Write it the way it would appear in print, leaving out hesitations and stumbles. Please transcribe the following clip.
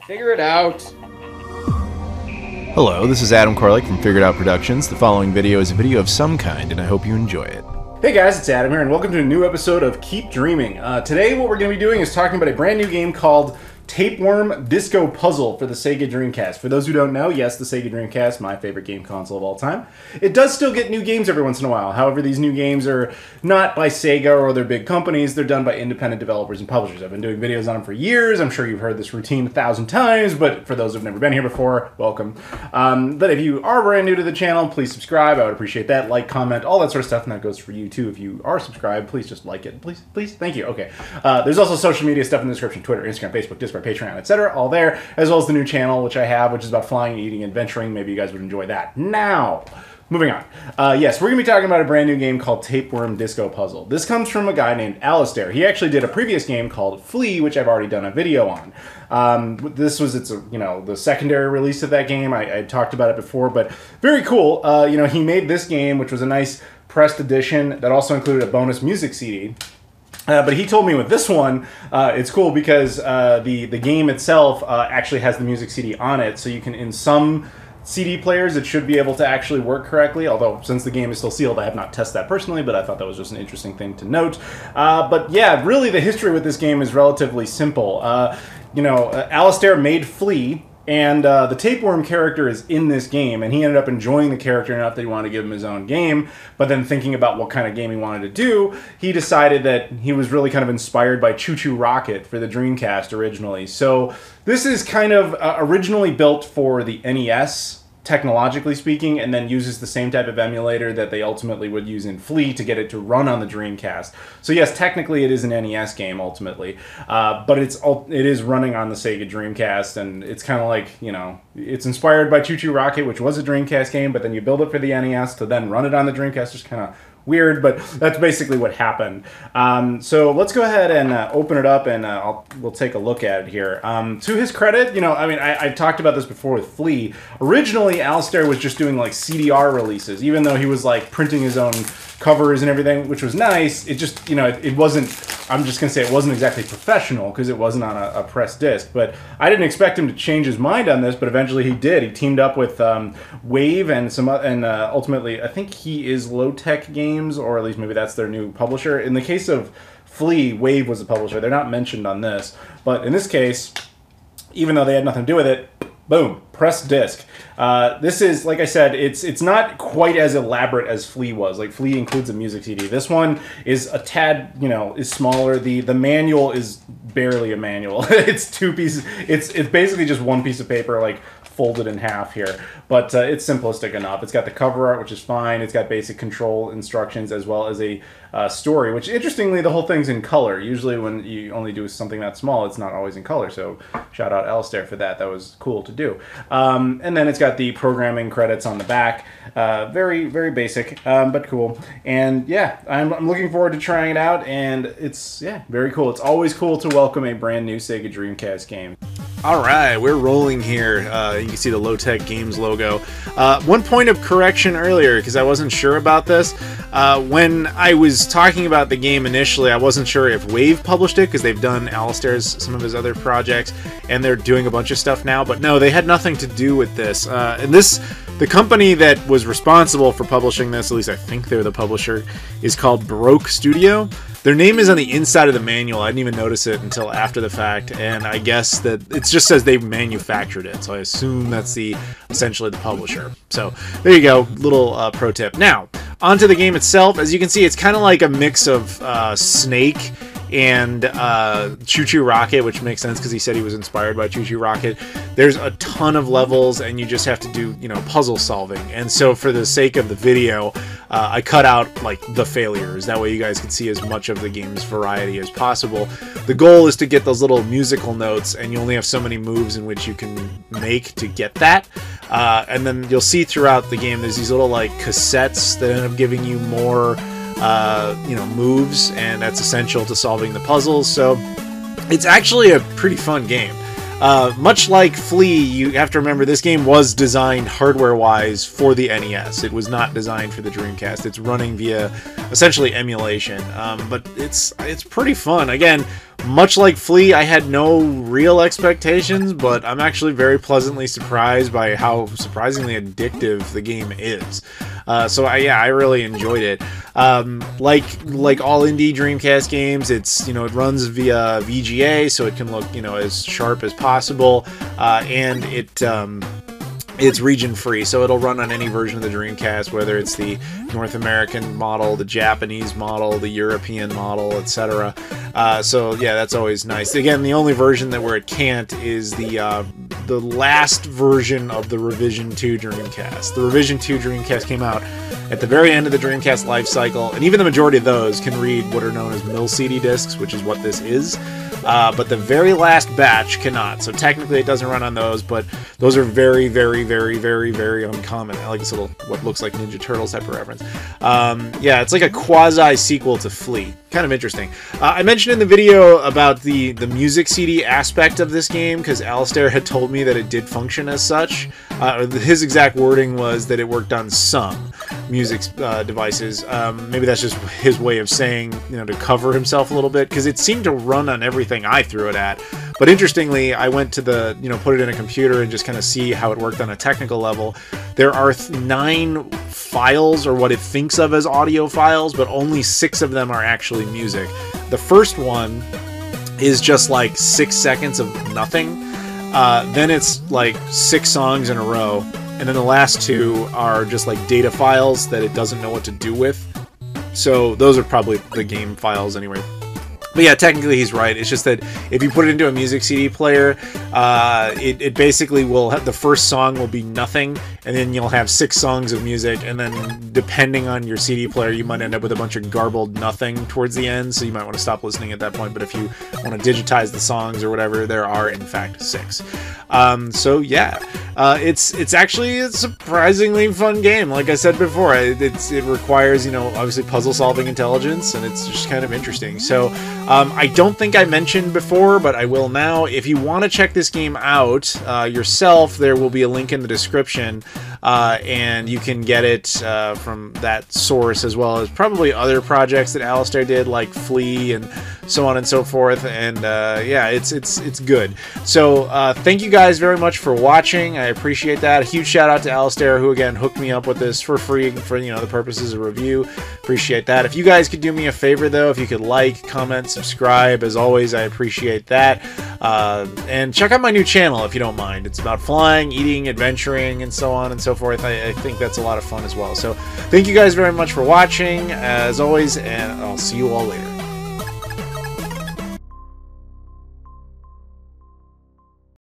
Figure it out. Hello, this is Adam Koralik from Figured Out Productions. The following video is a video of some kind, and I hope you enjoy it. Hey guys, it's Adam here, and welcome to a new episode of Keep Dreaming. Today what we're going to be doing is talking about a brand new game called Tapeworm Disco Puzzle for the Sega Dreamcast. For those who don't know, yes, the Sega Dreamcast, my favorite game console of all time. It does still get new games every once in a while. However, these new games are not by Sega or other big companies. They're done by independent developers and publishers. I've been doing videos on them for years. I'm sure you've heard this routine 1,000 times, but for those who've never been here before, welcome. But if you are brand new to the channel, please subscribe. I would appreciate that. Like, comment, all that sort of stuff, and that goes for you too. If you are subscribed, please just like it. Please. Thank you. Okay. There's also social media stuff in the description: Twitter, Instagram, Facebook, Discord, Patreon, etc. All there, as well as the new channel, which I have, which is about flying, eating, adventuring. Maybe you guys would enjoy that. Now, moving on. Yes, we're going to be talking about a brand new game called Tapeworm Disco Puzzle. This comes from a guy named Alistair. He actually did a previous game called Flea, which I've already done a video on. This was the secondary release of that game. I talked about it before, but very cool. He made this game, which was a nice pressed edition that also included a bonus music CD. But he told me with this one, it's cool because the game itself actually has the music CD on it, so you can, in some CD players, it should be able to actually work correctly, although since the game is still sealed, I have not tested that personally, but I thought that was just an interesting thing to note. But yeah, really the history with this game is relatively simple. Alistair made Flea, and the Tapeworm character is in this game, and he ended up enjoying the character enough that he wanted to give him his own game, but then thinking about what kind of game he wanted to do, he decided that he was really kind of inspired by Choo Choo Rocket for the Dreamcast originally. So this is kind of originally built for the NES, technologically speaking, and then uses the same type of emulator that they ultimately would use in Flea to get it to run on the Dreamcast. So yes, technically it is an NES game ultimately, but it is running on the Sega Dreamcast, and it's kind of like, it's inspired by Choo Choo Rocket, which was a Dreamcast game, but then you build it for the NES to then run it on the Dreamcast. Just kind of weird, but that's basically what happened. So let's go ahead and open it up, and we'll take a look at it here. To his credit, I've talked about this before with Flea. Originally, Alistair was just doing like CDR releases, even though he was like printing his own covers and everything, which was nice. It just, it wasn't, I'm just going to say it wasn't exactly professional because it wasn't on a pressed disc. But I didn't expect him to change his mind on this, but eventually he did. He teamed up with Wave and ultimately, I think he is Lowtek Games, or at least maybe that's their new publisher. In the case of Flea, Wave was the publisher. They're not mentioned on this. But in this case, even though they had nothing to do with it, boom, pressed disc. This is, like I said, it's not quite as elaborate as Flea was. Like, Flea includes a music CD. This one is a tad, is smaller. The manual is barely a manual. It's two pieces. It's basically just one piece of paper, like, folded in half here, but it's simplistic enough. It's got the cover art, which is fine. It's got basic control instructions as well as a story, which interestingly the whole thing's in color. Usually when you only do something that small, it's not always in color, so shout out Alistair for that. That was cool to do. And then it's got the programming credits on the back. Very, very basic, but cool. And yeah, I'm looking forward to trying it out, and it's, very cool. It's always cool to welcome a brand new Sega Dreamcast game. Alright, we're rolling here. You can see the Lowtek Games logo. One point of correction earlier, because I wasn't sure about this. When I was talking about the game initially, I wasn't sure if Wave published it, because they've done Alistair's, some of his other projects, and they're doing a bunch of stuff now, but no, they had nothing to do with this. The company that was responsible for publishing this, at least I think they're the publisher, is called Baroque Studio. Their name is on the inside of the manual. I didn't even notice it until after the fact, and I guess that it just says they manufactured it, so I assume that's essentially the publisher. So there you go, little pro tip. Now, onto the game itself. As you can see, it's kind of like a mix of Snake and Choo Choo Rocket, which makes sense because he said he was inspired by Choo Choo Rocket. There's a ton of levels, and you just have to do, puzzle solving. And so for the sake of the video, I cut out, like, the failures. That way you guys can see as much of the game's variety as possible. The goal is to get those little musical notes, and you only have so many moves in which you can make to get that. And then you'll see throughout the game, there's these little, like, cassettes that end up giving you more moves, and that's essential to solving the puzzles. So it's actually a pretty fun game. Much like Flea, you have to remember this game was designed hardware-wise for the NES. It was not designed for the Dreamcast. It's running via essentially emulation, but it's pretty fun. Again, Much like Flea, I had no real expectations, but I'm actually very pleasantly surprised by how surprisingly addictive the game is. So I really enjoyed it. Like all indie Dreamcast games, it runs via VGA, so it can look as sharp as possible, and it's region free, so it'll run on any version of the Dreamcast, whether it's the North American model, the Japanese model, the European model, etc. So yeah, that's always nice. Again, the only version where it can't is the last version of the Revision 2 Dreamcast. The Revision 2 Dreamcast came out at the very end of the Dreamcast life cycle, and even the majority of those can read what are known as mil-CD discs, which is what this is. But the very last batch cannot, so technically it doesn't run on those, but those are very, very, very, very, very uncommon. I like this little, what looks like Ninja Turtles type of reference. Yeah, it's like a quasi-sequel to Flea. Kind of interesting. I mentioned in the video about the music CD aspect of this game, because Alistair had told me that it did function as such. His exact wording was that it worked on some music devices. Maybe that's just his way of saying, to cover himself a little bit, because it seemed to run on everything I threw it at. But interestingly, I went to put it in a computer and just kind of see how it worked on a technical level. There are 9 files, or what it thinks of as audio files, but only 6 of them are actually music. The first one is just like 6 seconds of nothing. Then it's like 6 songs in a row. And then the last 2 are just like data files that it doesn't know what to do with. So those are probably the game files anyway. But yeah, technically he's right. It's just that if you put it into a music CD player, it basically will have, the first song will be nothing, and then you'll have 6 songs of music, and then depending on your CD player, you might end up with a bunch of garbled nothing towards the end, so you might want to stop listening at that point. But if you want to digitize the songs or whatever, there are in fact 6. So yeah, it's actually a surprisingly fun game. Like I said before, it requires obviously puzzle solving intelligence, and it's just kind of interesting. So I don't think I mentioned before, but I will now. If you want to check this game out yourself, there will be a link in the description, and you can get it from that source, as well as probably other projects that Alistair did, like Flea and so on and so forth. And yeah, it's good. So thank you guys very much for watching. I appreciate that. A huge shout out to Alistair, who again hooked me up with this for free for the purposes of review. Appreciate that. If you guys could do me a favor though, if you could like, comment, subscribe, as always, I appreciate that. And check out my new channel if you don't mind. It's about flying, eating, adventuring, and so on and so forth. I think that's a lot of fun as well. So thank you guys very much for watching, as always, and I'll see you all later.